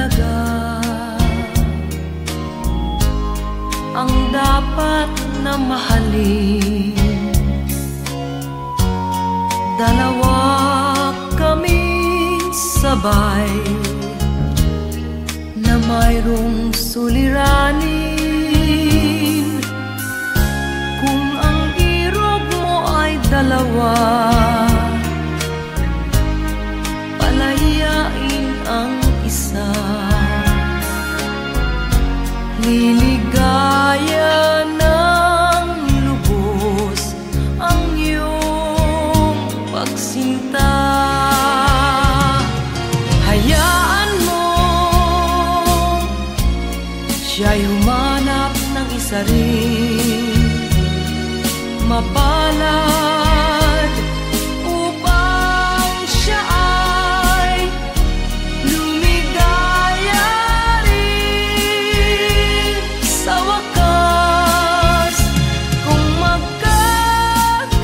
talaga ang dapat na mahalin. Dalawa kaming sabay na mayroong suliranin. Kung ang irog mo ay dalawa, palayain ang isa. Liligaya ng lubos ang iyong pagsinta. Hayaan mo siya'y humanap ng isa rin, mapalad, upang siya ay lumigaya rin sa wakas. Kung magkagayon,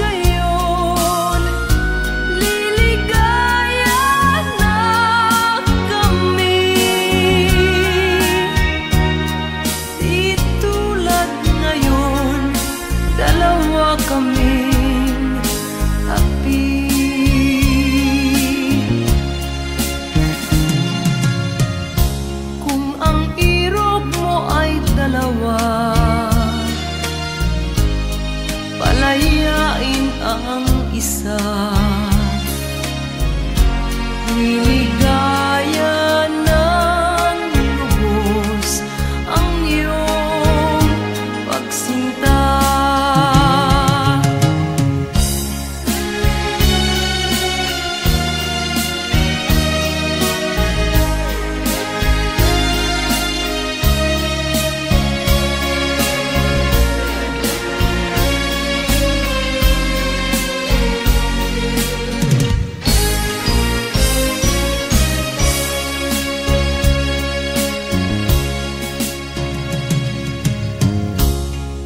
liligaya na kami. Di tulad ngayon, dalawa kaming happy. Kung ang irog mo ay dalawa, palayain ang isa. Liligaya ng lubos ang iyong pagsinta.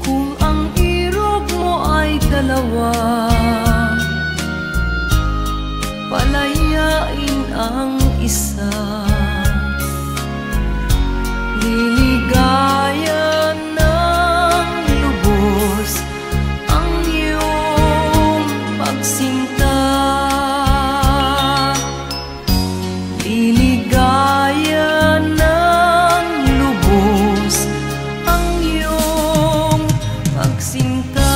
Kung ang irog mo ay dalawa, palayain ang isa. Liligaya ng lubos ang iyong pagsinta. Liligaya ng lubos ang iyong pagsinta.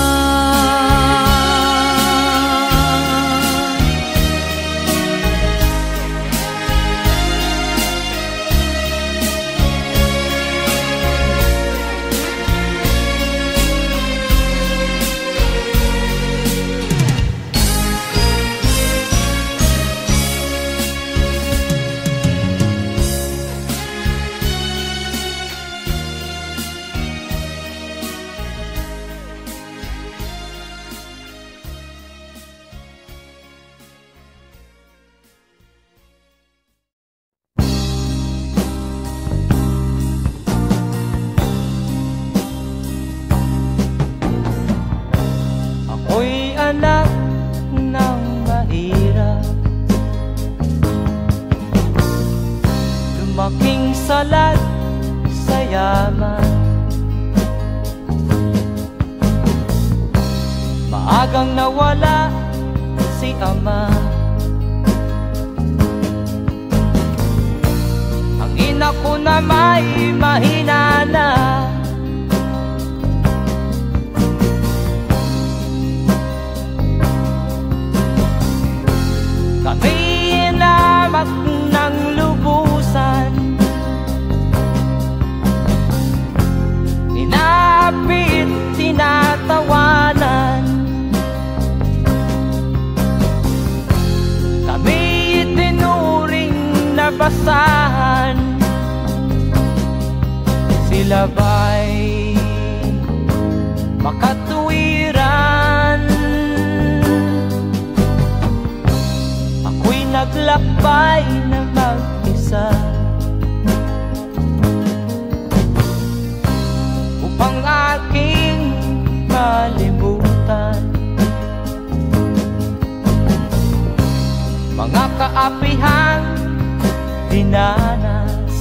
Ako'y anak ng mahirap, lumaking salat sa yaman. Maagang nawala si ama, ang ina ko na may mahina na. Kami inamak ng lubusan, inapit, tinatawanan. Kami itinuring na basahan, sila ba'y makatuwiran? Ako'y naglakbay na mag-isa upang aking malimutan mga kaapihang dinanas.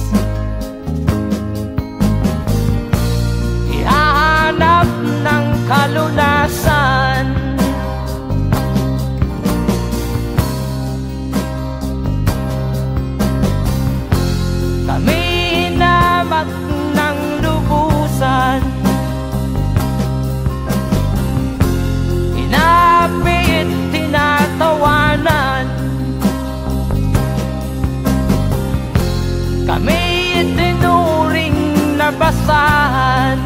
kami itinuring na basahan.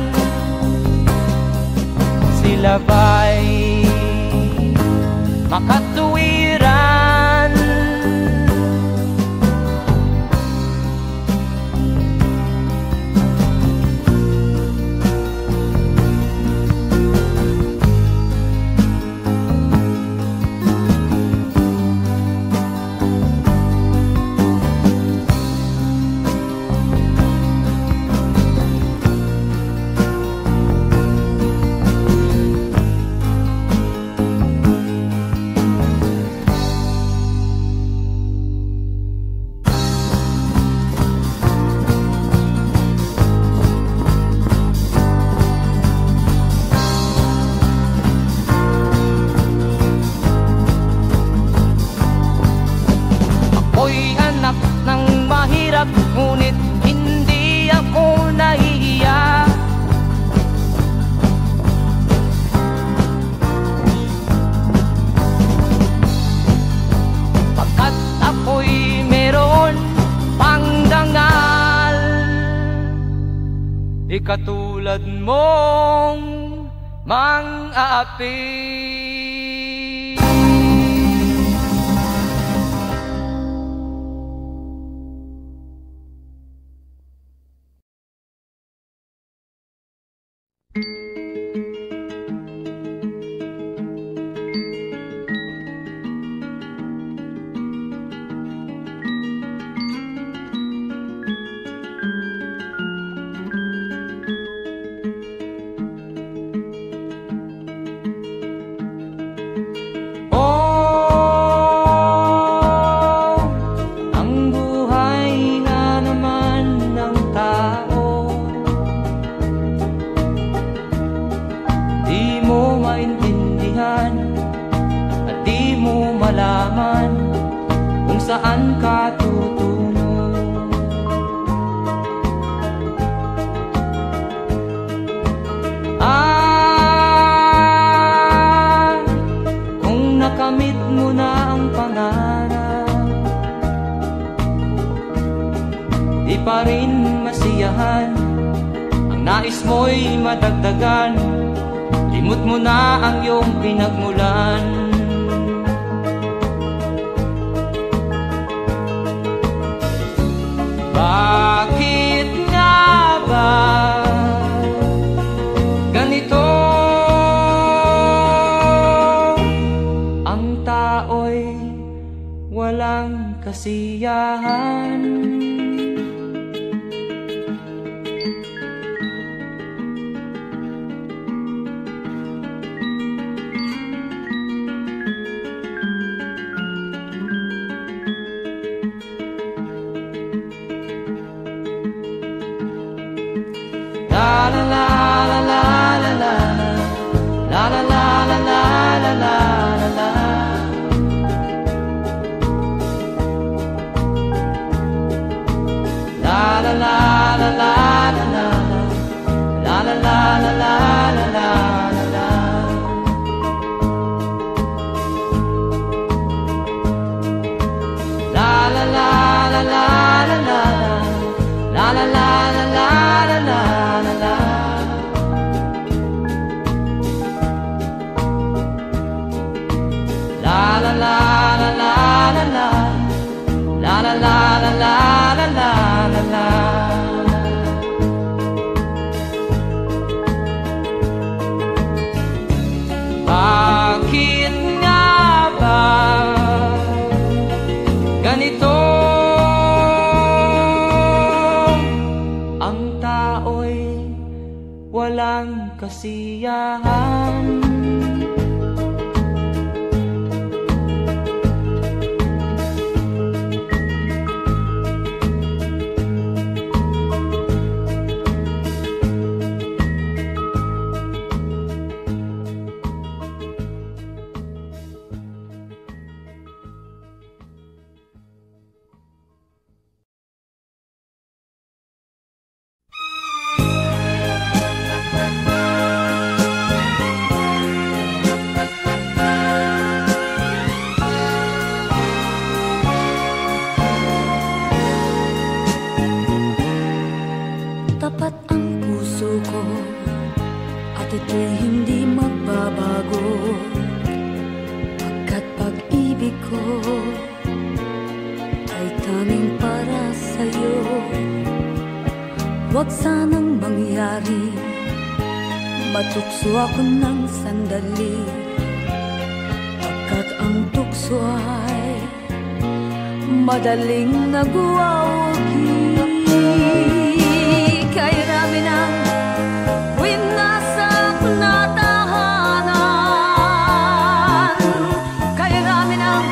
Sila ba'y makatuwiran? Ngunit hindi ako nahihiya. Pagkat ako'y meron pang dangal, di katulad mong mang-aapi. Saan ka tutungo? Kung nakamit mo na ang pangarap, di pa rin masiyahan. Ang nais mo'y madagdagan, limot mo na ang iyong pinagmulan. Bakit nga ba ganito? Ang tao'y walang kasiyahan. La la la la la la la la la la la la la la la. La la la la la la la la la la la la la la. La la la la la la la la la la la la la. La la la la la la la la la la la la la la. Bakit nga ba ganito? Ang tao'y walang kasiyahan. Huwag sanang mangyari, matukso ako ng sandali, pagkat ang tukso ay madaling nagwawagi. Kay rami ng winasak na tahanan, kay rami ng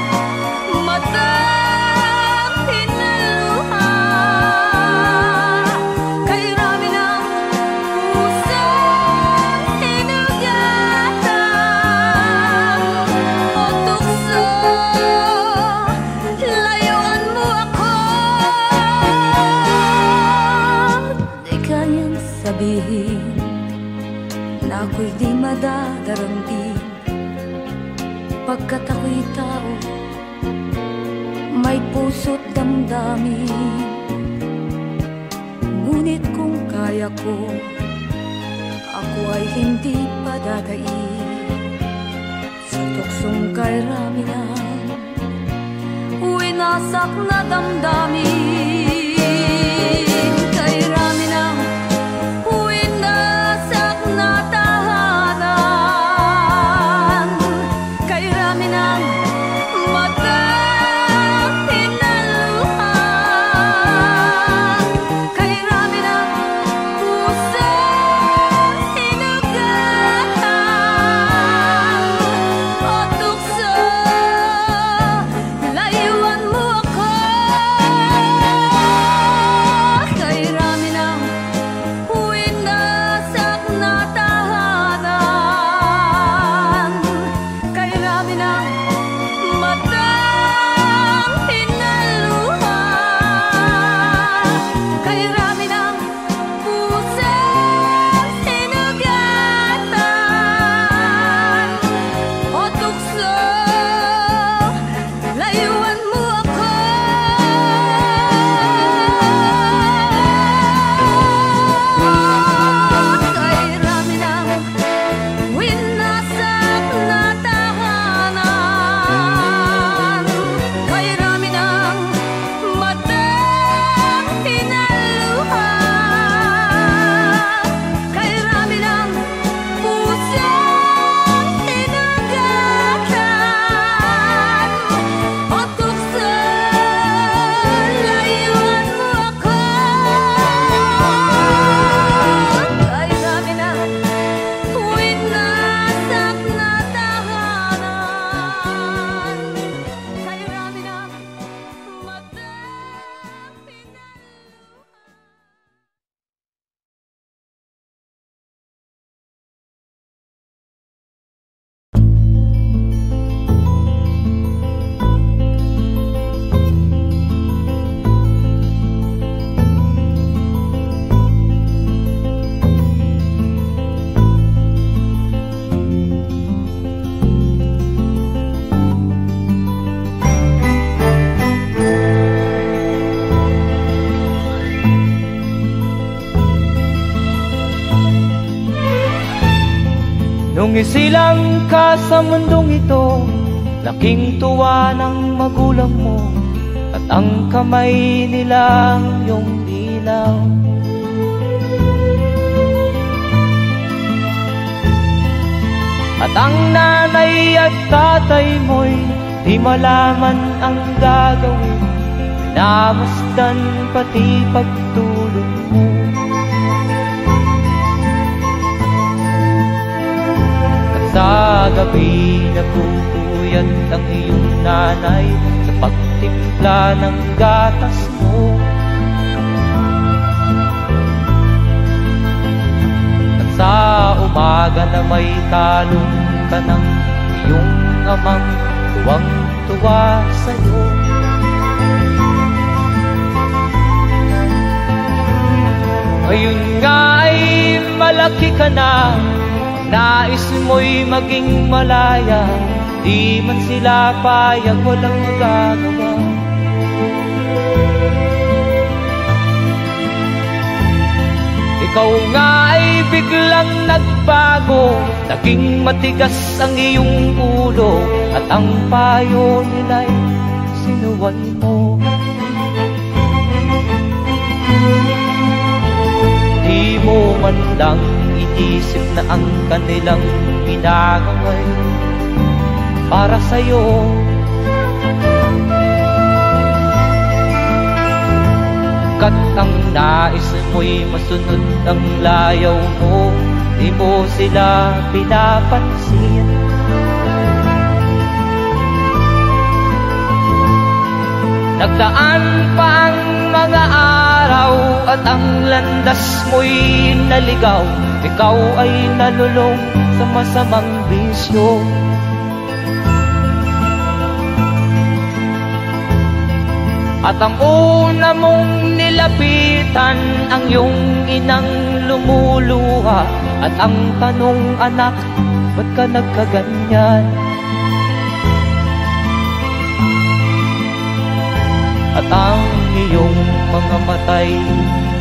matang pinaluha, kay rami ng pusang hinugatan o tukso, layuan mo ako. Di kayang sabihin na ako'y di madadaramdin, pagkat ako'y tao, may puso't damdamin. Ngunit kung kaya ko, ako ay hindi padadaig sa tuksong kay rami ng winasak na damdamin. Kay rami ng winasak na tahanan, kay rami ng matang pinaluha, kay rami ng pusang hinugatan o tukso, layuan mo ako. Kay rami ng winasak na tahanan, kay rami ng matang pinaluha, kay rami ng pusang hinugatan o tukso, layuan mo ako. Kay rami ng winasak na tahanan, kay rami ng matang pinaluha, kay rami ng pusang hinugatan o tukso, layuan mo ako. Kay rami ng winasak na tahanan, kay rami ng matang Nung isilang ka sa mundong ito, laking tuwa ng magulang mo, at ang kamay nila yung ilaw. At ang nanay at tatay mo'y di malaman ang gagawin, namasdan pati pagtulog mo. Sa gabi nagpupuyat ang iyong nanay sa pagtimpla ng gatas mo. At sa umaga na may talong ka ng iyong amang tuwang-tuwa sa'yo. Ngayon nga ay malaki ka na, nais mo'y maging malaya, di man sila payag, walang magagawa. Ikaw nga ay biglang nagbago, naging matigas ang iyong ulo, at ang payo nila'y sinuway mo. man lang inisip na ang kanilang ginagawa para sa'yo. Kat ang nais mo'y masunod ang layaw mo, di mo sila pinapansin. Nagdaan pa ang mga araw at ang landas mo'y naligaw. Ikaw ay nalulong sa masamang bisyo. At ang una mong nilapitan ang iyong inang lumuluha. At ang tanong, anak, ba't ka nagkaganyan? At ang iyong mga matay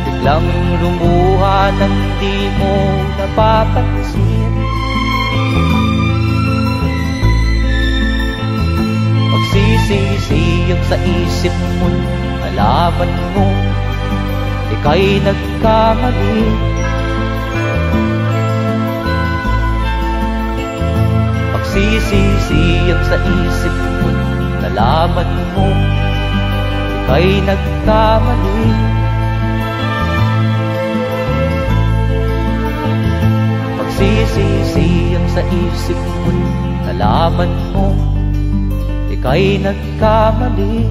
biglang lumuha nang di mo napapansin. Magsisisiyag sa isip mo, nalaman mo ika'y nagkamali. Magsisisiyag sa isip mo, nalaman mo ika'y nagkamali. Magsisisiyag sa isip mo, nalaman mo ika'y nagkamali.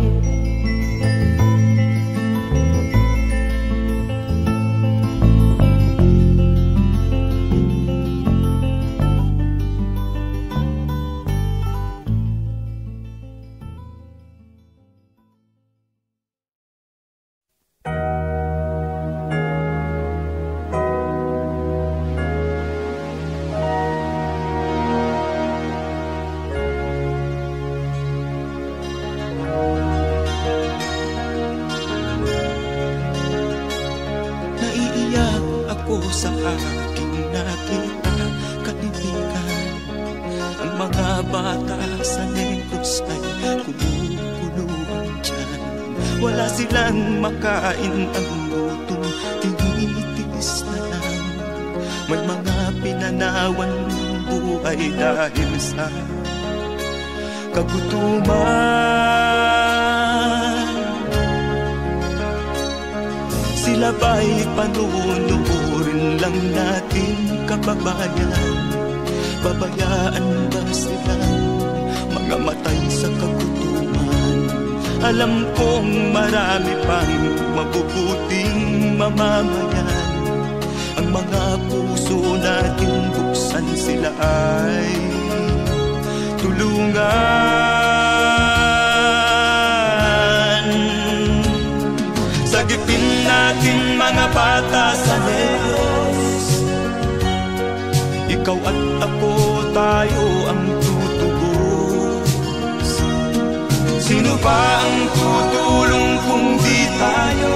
Sa aking nakita, kaibigan, ang mga bata sa Negros ay kumukuluan dyan. Wala silang makain, ang gutom tinitiis na lang. May mga pinanawan ng buhay dahil sa kagutuman. Sila ba'y panunurin lang natin, kababayan? Babayaan ba silang mga matay sa kagutuman? Alam kong marami pang mabubuting mamamayan. Ang mga puso natin buksan, sila ay tulungan. Sagipin natin mga bata sa Negros, ikaw at ako, tayo ang tutubos. Sino ba ang tutulong kung di tayo?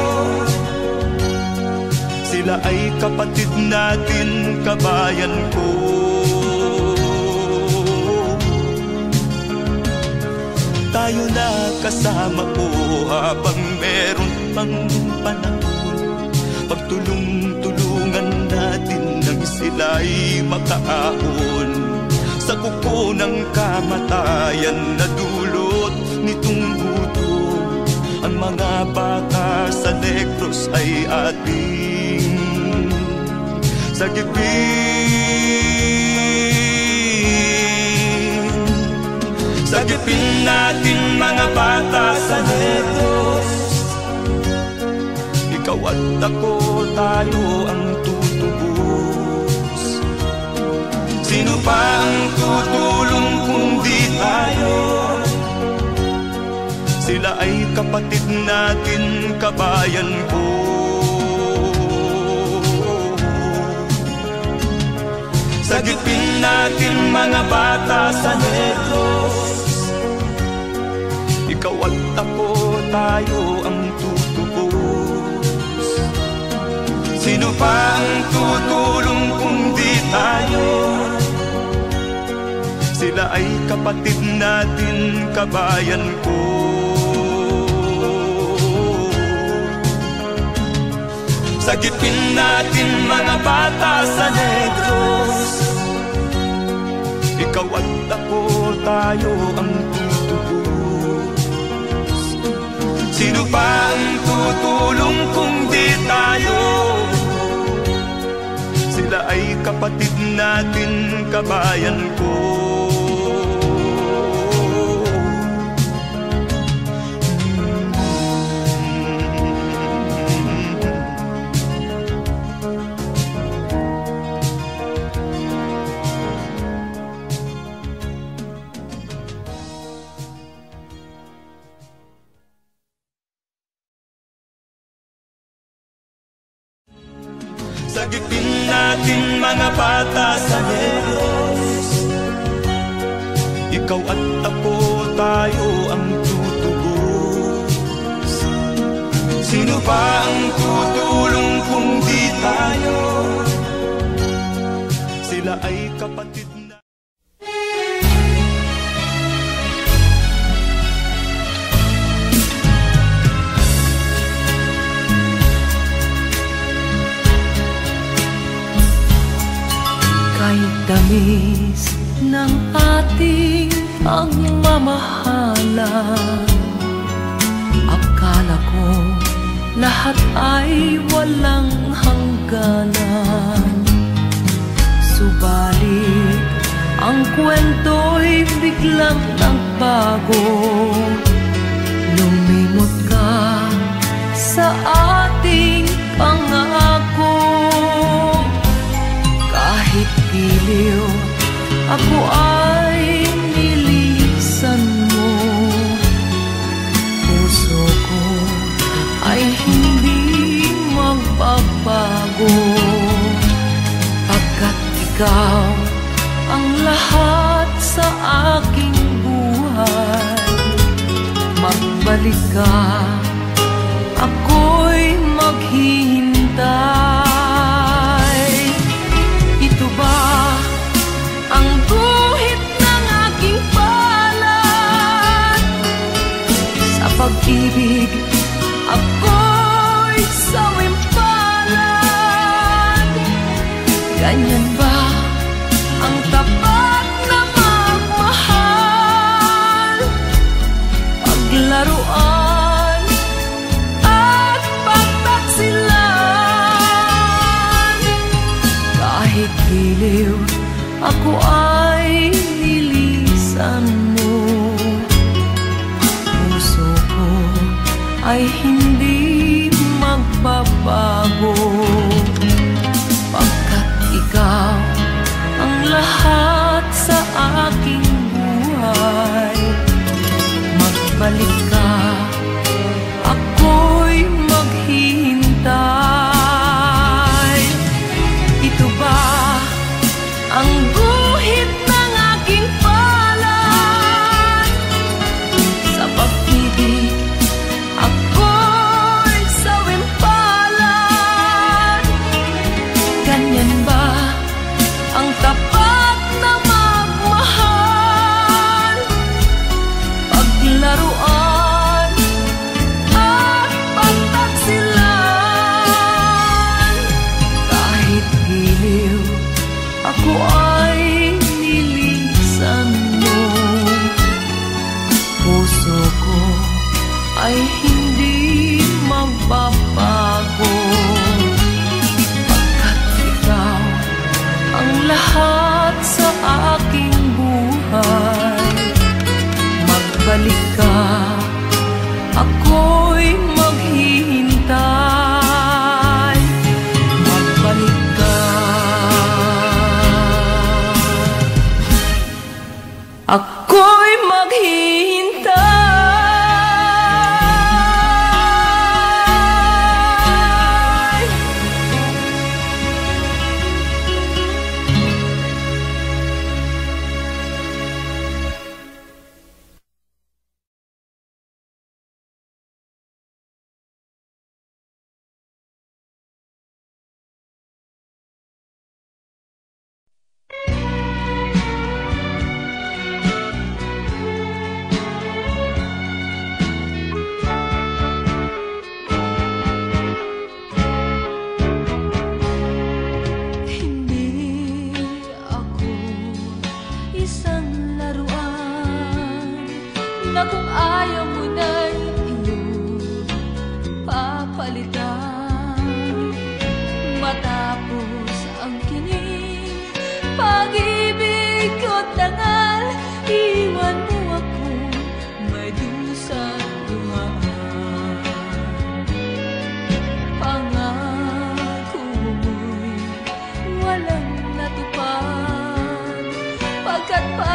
Sila ay kapatid natin, kabayan ko. Tayo na kasama po habang meron pang panahon. Pagtulong-tulungan natin nang sila'y makaahon sa kuko ng kamatayan na dulot nitong gutom. Ang mga bata sa Negros ay ating sagipin. Sagipin natin mga bata sa Negros, ikaw at ako, tayo ang tutubos. Sino pa ang tutulong kung di tayo? Sila ay kapatid natin, kabayan ko. Sagipin natin mga bata sa Negros, ikaw at ako, tayo ang tutubos. Sino pa ang tutulong kung di tayo? Sila ay kapatid natin, kabayan ko. Sagipin natin mga bata sa Negros. Ikaw at ako, tayo ang tutubos. Sino pa ang tutulong kung di tayo? Sila ay kapatid natin, kabayan ko. Sagipin natin mga bata sa Negros. Ikaw at ako, tayo ang tutubos. Sino pa ang tutulong kung di tayo? Sila ay kapatid na. Kahit tamis ng ating pagmamahalan, akala ko lahat ay walang hangganan. Subalit ang kwento'y biglang nagbago. Lumimot ka sa ating pangako. Kahit giliw, ako ay nilisan mo. Puso ko ay hindi magbabago, pagkat ikaw ang lahat sa aking buhay. Magbalik ka, ako'y maghihintay. Ito ba ang guhit ng aking palad? Sa pag-ibig, ako'y sawimpalad. Ganyan ba ang tapat na magmahal? Paglaruan at pagtaksilan. Kahit giliw, ako ay nilisan mo. Puso ko ay hindi magbabago, pagkat ikaw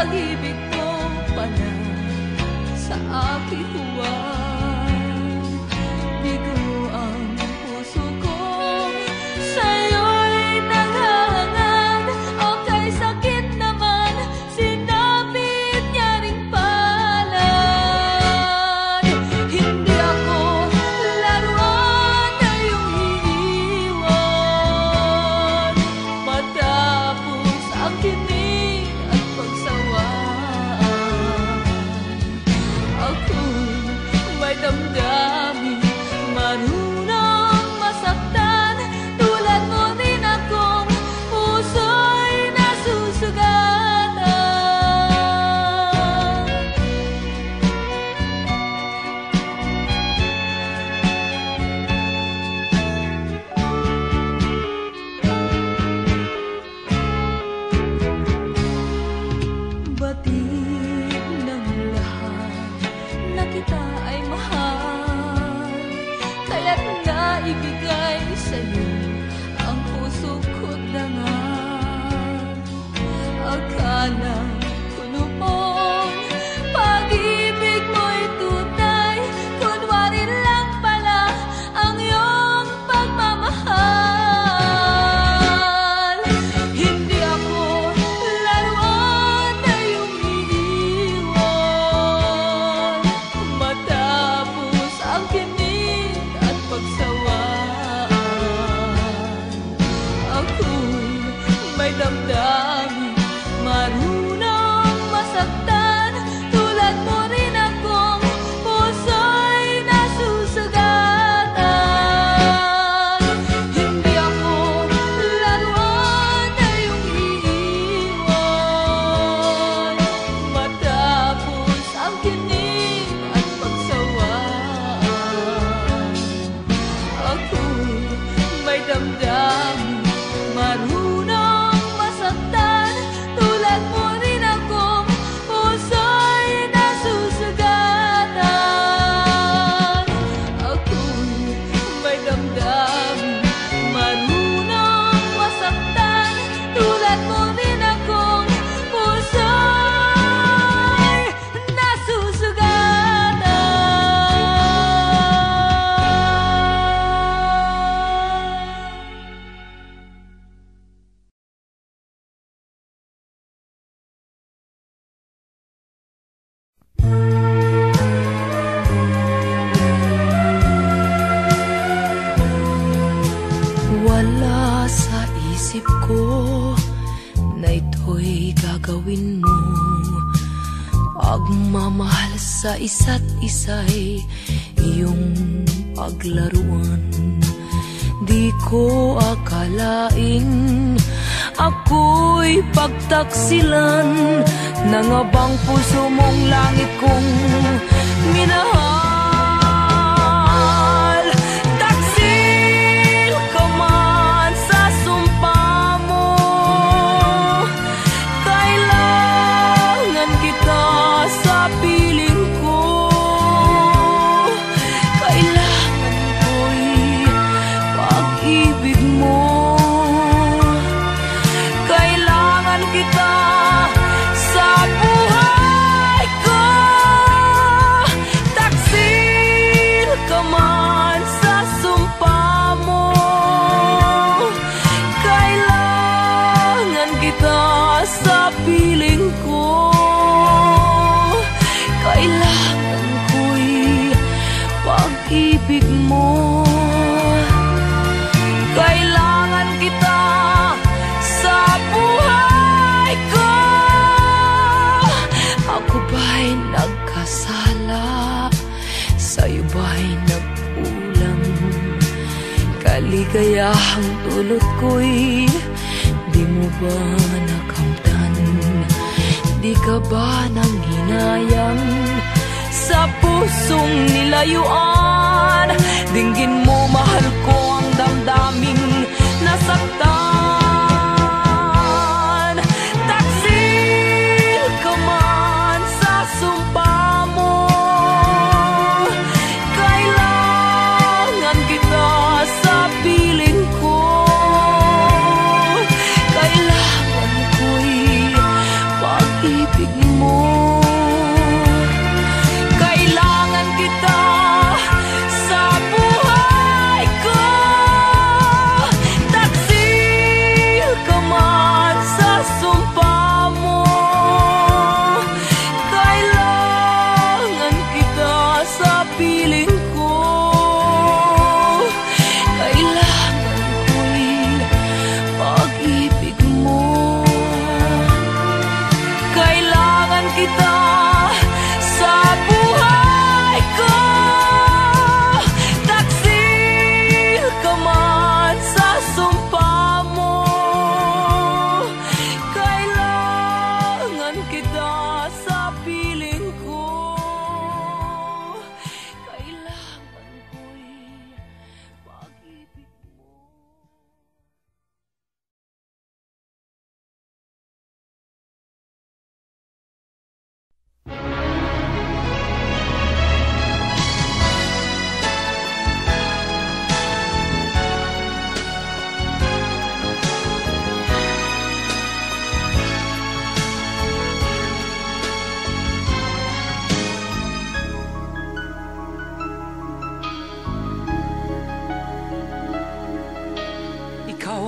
pag-ibig ko pala sa aking huwag. Bigo ang puso ko sa'yo'y naghahangad. O kay sakit naman, sinapit niya ring palad. Hindi ako laruan na iyong iiwan matapos ang kinig at pagsawaan. Ako'y may damdamin, marunong masaktan. Tulad mo din akong puso'y nasusugatan. Batid ng lahat na kita ay mahal, kaya't naibigay sa'yo ang puso ko't dangal. Akala ko noon pag-ibig mo'y tunay, kunwari lang pala ang iyong pagmamahal. Hindi ako laruan na iyong iiwan matapos ang kinig at pagsawaan. Ako'y may damdamin, marunong masaktan. Tulad mo rin akong puso'y nasusugatan. Hindi ako laruan na iyong iiwan matapos ang kinig at pagsawaan. Ako'y may damdamin, marunong masaktan. Tulad mo rin akong puso'y nasusugatan. Ako'y may damdamin, marunong masaktan. Tulad mo rin akong puso'y nasusugatan. Wala sa isip ko na ito'y gagawin mo. Pagmamahal sa isa't isa'y iyong paglaruan. Di ko akalaing ako'y pagtaksilan ng abang puso mong langit kong minahal. Taksil ka man sa sumpa mo, kailangan kita sa piling ko. Kailangan ko'y pag-ibig mo. Kailangan kita sa buhay ko. Taksil ka man sa sumpa mo, kailangan kita sa piling ko. Kailangan ko'y pag-ibig mo. Kailangan kita sa buhay ko. Ako ba'y nagkasala? Sa'yo ba'y nagkulang? Kaligayahang dulot ko'y di mo ba nakamtan? Di ka ba nanghinayang sa pusong nilayuan? Dinggin mo, mahal ko, ang damdaming nasaktan. Taksil ka man sa sumpa mo, kailangan kita sa piling ko. Kailangan ko'y pag-ibig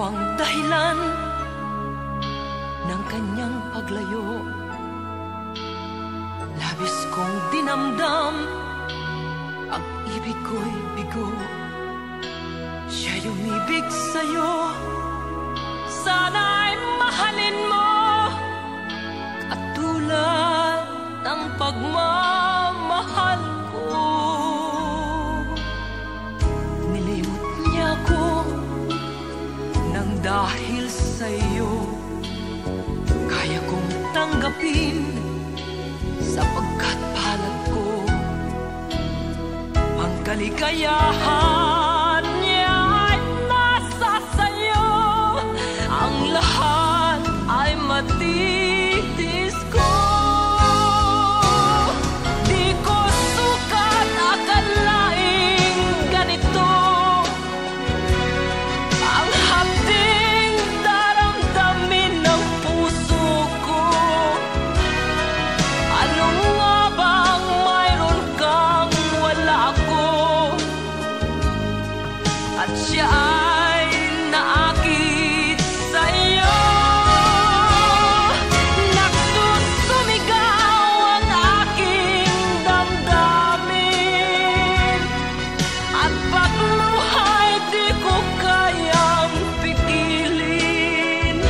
ang dahilan ng kanyang paglayo. Labis kong dinamdam, ang ibig ko'y bigo. Siya'y umibig sa'yo, sana'y mahalin mo, katulad ng pagmamahal ko. Nilimot niya ko nang dahil sa'yo, kaya kong tanggapin sapagkat palad ko. Ang kaligayahan niya ay nasa sa'yo, ang lahat ay matitis ko. Di ko sukat akalaing ganito ang hapding daramdamin ng puso ko. Ano nga bang mayroon kang wala ako, at siya ay naakit sa'yo. Nagsusumigaw ang aking damdamin, at pagluhay di ko kayang pigilin.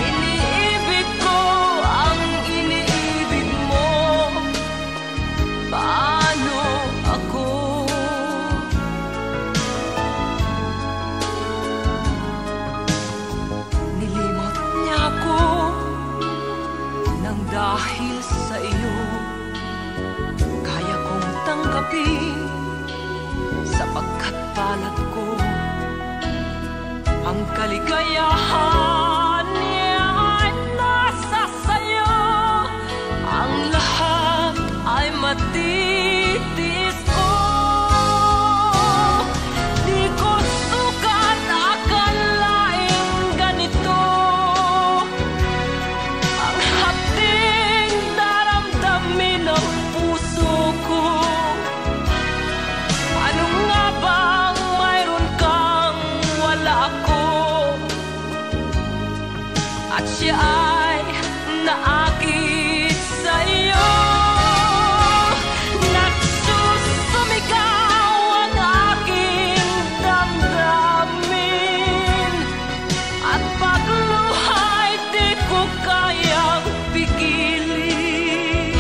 Iniibig ko ang iniibig mo, paano ako? Nilimot niya ako nang dahil sa iyo, kaya kong tanggapin sapagkat palad ko. Ang kaligayahan niya ay nasa sayo, ang lahat ay matitis ko. Di ko sukat akalaing ganito ang hapding daramdamin ng puso ko. Ano nga bang mayroon kang wala ako, at siya ay naakit sa'yo. Nagsusumigaw ang aking damdamin, at pagluhay di ko kayang pigilin.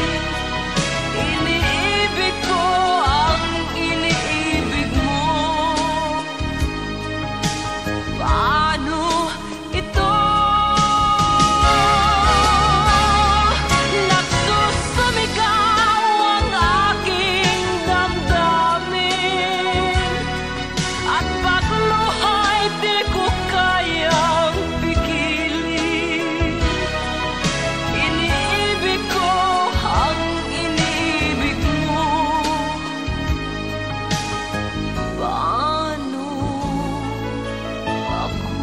Iniibig ko ang iniibig mo, paano ito? Nagsusumigaw ang aking damdamin, at pagluhay di ko kayang pigilin. Iniibig ko ang iniibig mo, paano ako?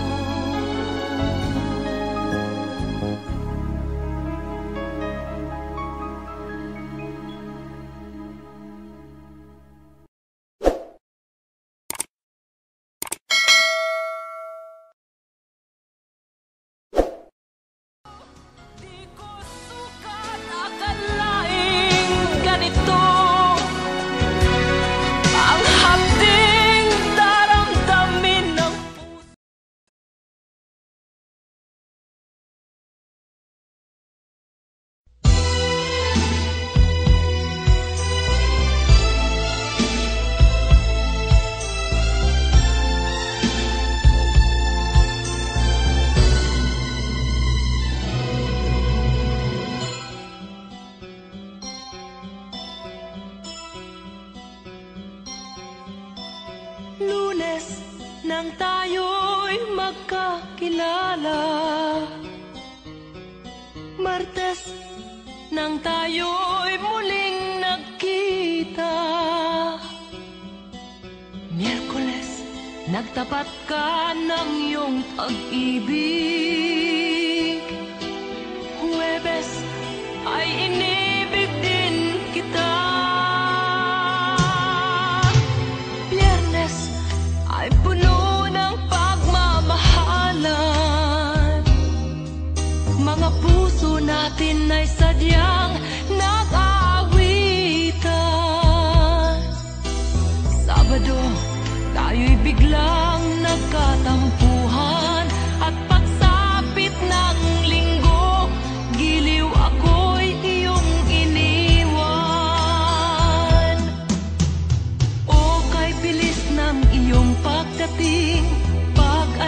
Di ko sukat akalaing ganito ang hapding daramdamin ng puso. Lunes nang tayo'y magkakilala, Martes nang tayo'y muling nagkita, Miyerkules nagtapat ka ng iyong pag-ibig, Huwebes ay inibig din kita, Biyernes ay puno ng pagmamahal.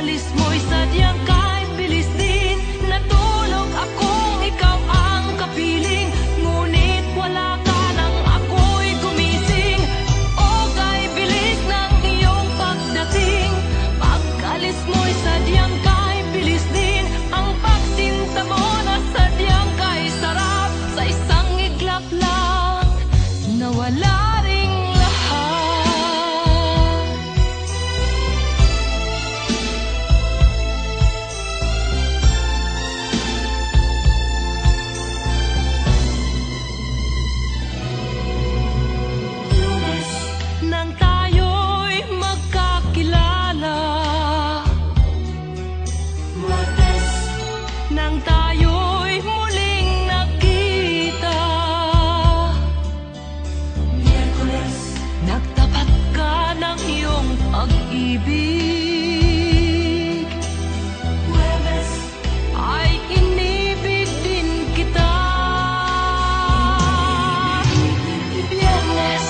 Pag-alis mo'y sadyang kahit bilis din. Natulog akong ikaw ang kapiling, ngunit wala ka nang ako'y gumising. O kay bilis ng iyong pagdating. Pag-alis mo'y sadyang kahit bilis din. Ang pagsinta mo na sadyang kay sarap. Sa isang iglap lang nawala ring lahat. Lunes nang tayo'y magkakilala, Martes nang tayo'y muling nakita, Miyerkules nagtapat ka ng iyong pag-ibig, Huwebes ay inibig din kita, Biyernes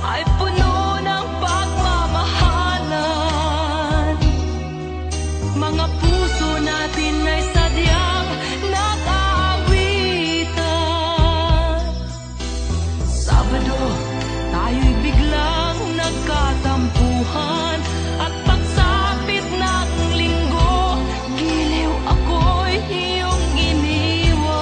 ay puno ng pagmamahalan. Mga puso natin ay sadyang nag-aawitan. Sabado, tayo'y biglang nagkatampuhan. At pagsapit ng linggo, giliw ako'y iyong iniwan.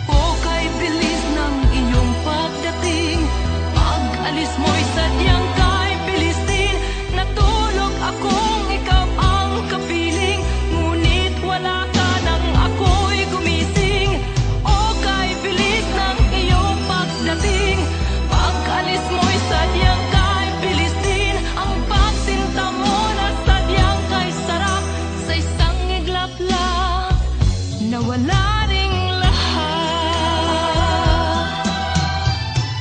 O kay bilis ng iyong pagdating. Pag-alis mo'y sadyang kay bilis din. Natulog akong ikaw ang kapiling, ngunit wala ka nang ako'y gumising. O kay bilis ng iyong pagdating. Pag-alis mo'y sadyang kay bilis din. Ang pagsinta mo na sadyang kay sarap. Sa isang iglap lang nawala ring lahat.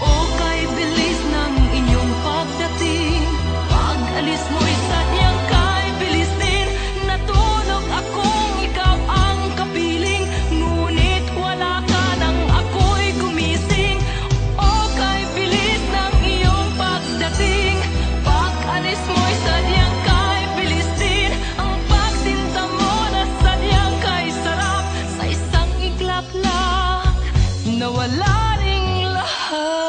O kay bilis ng inyong pagdating. Pag-alis mo'y sadyang kay bilis din. Natulog akong ikaw ang kapiling, ngunit wala ka nang ako'y gumising. O kay bilis ng iyong pagdating. Pag-alis mo'y sadyang kay bilis din. Ang pagsinta mo na sadyang kay sarap. Sa isang iglap lang nawala ring lahat.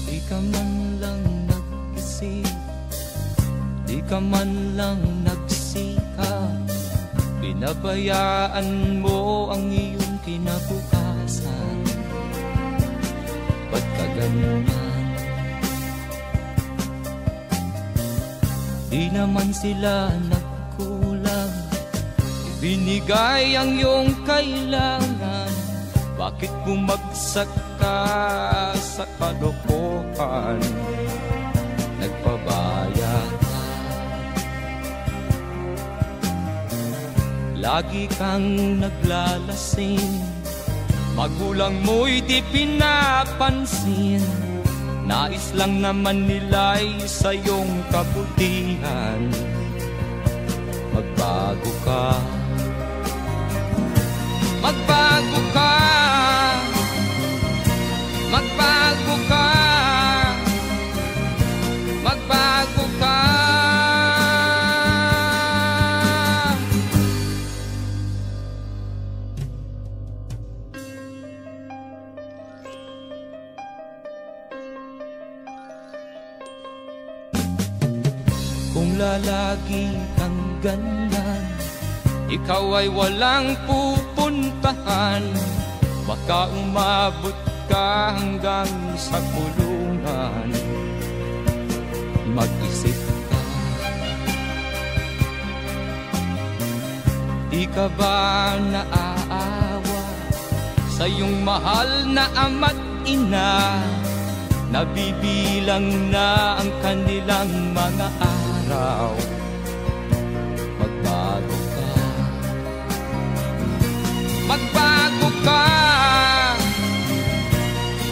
Di ka man lang nag-isip, di ka man lang nagsikap, pinabayaan mo ang iyong kinabukasan. Ba't ka ganyan? Di naman sila nagkulang, ibinigay ang iyong kailangan. Bakit bumagsak ka sa kalokohan? Nagpabaya ka, lagi kang naglalasing, magulang mo'y di pinapansin. Nais lang naman nila'y sa iyong kabutihan. Magbago ka, magbago ka, magbago ka, magbago ka. Kung lalagi kang ganyan, ikaw ay walang pupuntahan. Baka umabot ka hanggang sa kulungan. Mag-isip ka, di ka ba naaawa sa iyong mahal na ama't ina nabibilang na ang kanilang mga araw. Magbago ka, magbago ka,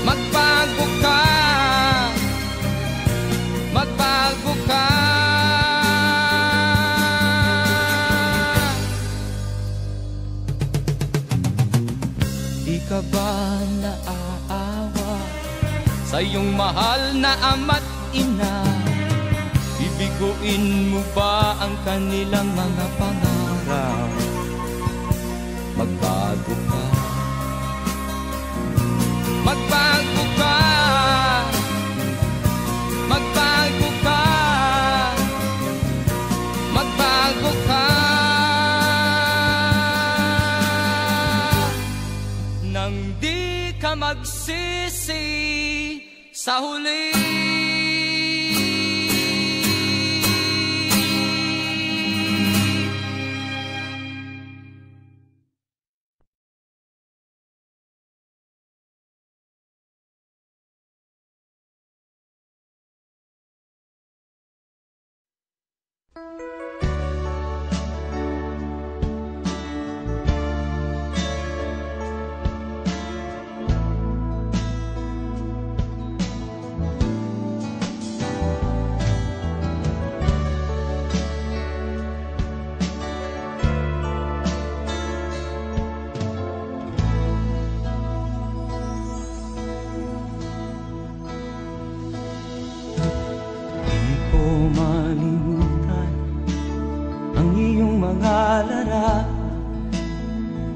magbago ka, magbago ka. Di ka ba naaawa sa iyong mahal na ama't ina? Bibiguin mo ba ang kanilang mga pangarap? Magbago ka, magbago ka, magbago ka, magbago ka. Nang di ka magsisi sa huli.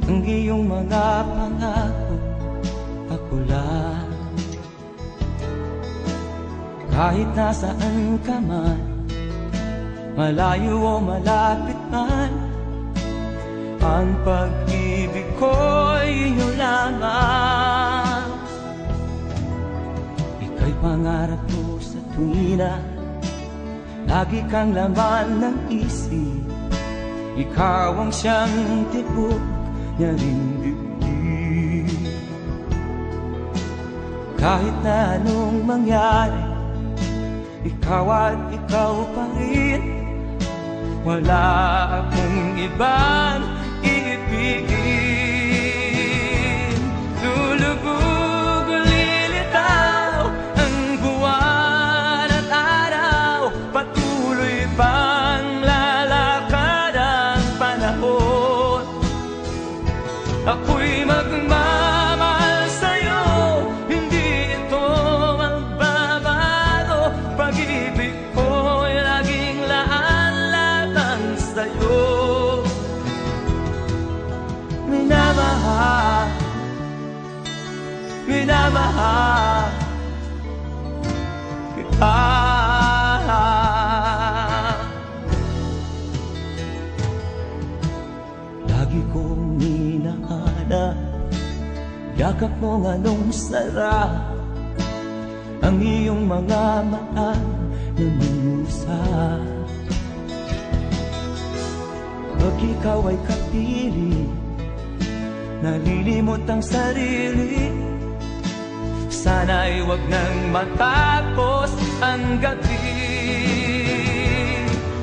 Ang iyong mga pangako, ako lang. Kahit nasaan ka man, malayo o malapit man, ang pag-ibig ko'y iyo lamang. Ika'y pangarap ko sa tuwina, lagi kang laman ng isip. Ikaw ang siyang tibok niya ring dibdib. Kahit na anong mangyari, ikaw at ikaw pa rin. Wala akong ibang iibigin. Lulubog o lilitaw ang buwan at araw, patuloy pang lalakad ang panahon. Ako'y magmamahal sa'yo, hindi ito magbabago. Pag-ibig ko'y laging laan-laan sa'yo. Minamahal, minamahal kita. Lagi kong hinahanap yakap mong anong sarap, ang iyong mga mata na minusap. Pag ikaw ay kapiling, nalilimot ang sarili. Sana'y wag nang matapos ang gabi.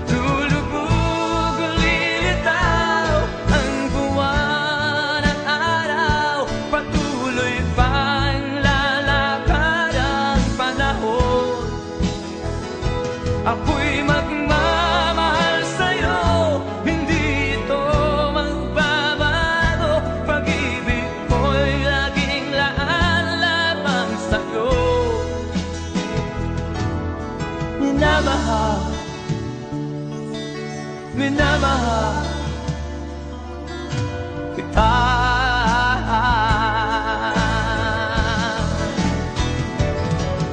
Lulubog o lilitaw ang buwan at araw, patuloy pang lalakad ang panahon. Ako'y magmamahal sa'yo, hindi ito magbabago. Pag-ibig ko'y laging laan lamang sa'yo. Minamahal, minamahal kita.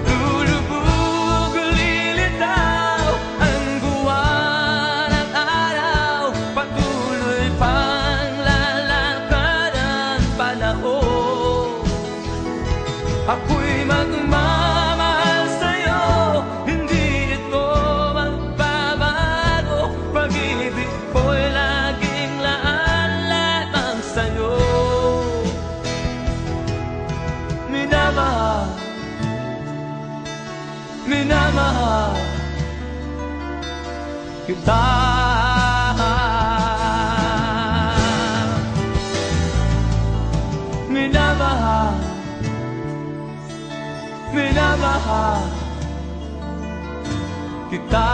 Lulubog o lilitaw ang buwan at araw, patuloy pang lalakad ang panahon. Ako'y magmamahal sa'yo, hindi ito magbabago. Pag-ibig ko'y minamahal kita. Minamahal, minamahal kita.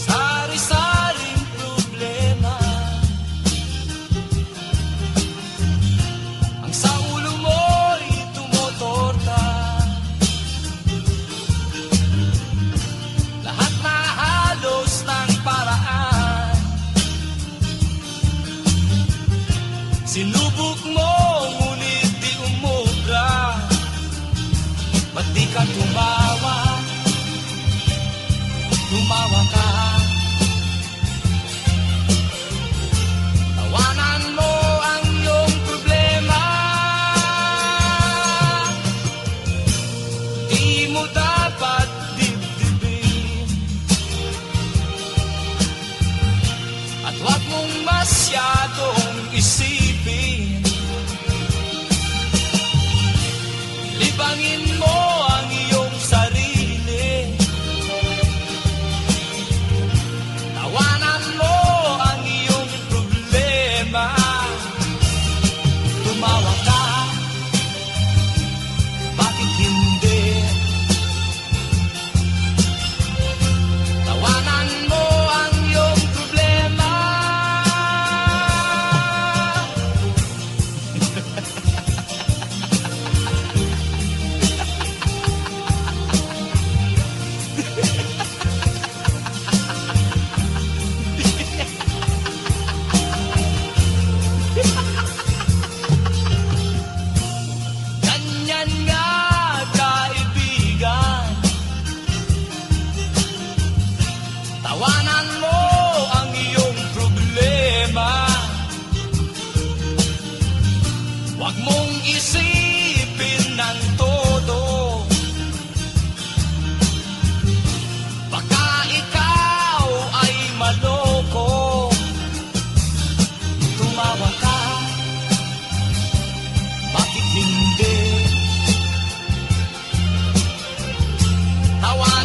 Sari-saring problema ang sa ulo mo'y tumotorta. Lahat na halos ng paraan sinubok mo, ngunit di umubra. Ba't di ka tumawa? Tumawa ka. Tawanan mo ang iyong problema. Di mo dapat dibdibin, at huwag mong masyadong isipin. Libangin mo ang iyong sarili. Tawanan mo ang iyong problema. Tumawa ka, bakit hindi? Tawanan mo ang iyong problema. Ganyan nga, kaibigan. Tawanan mo ang iyong problema. Huwag mong isipin ng todo. Baka ikaw ay maloko. Tumawa ka, bakit hindi? Tawanan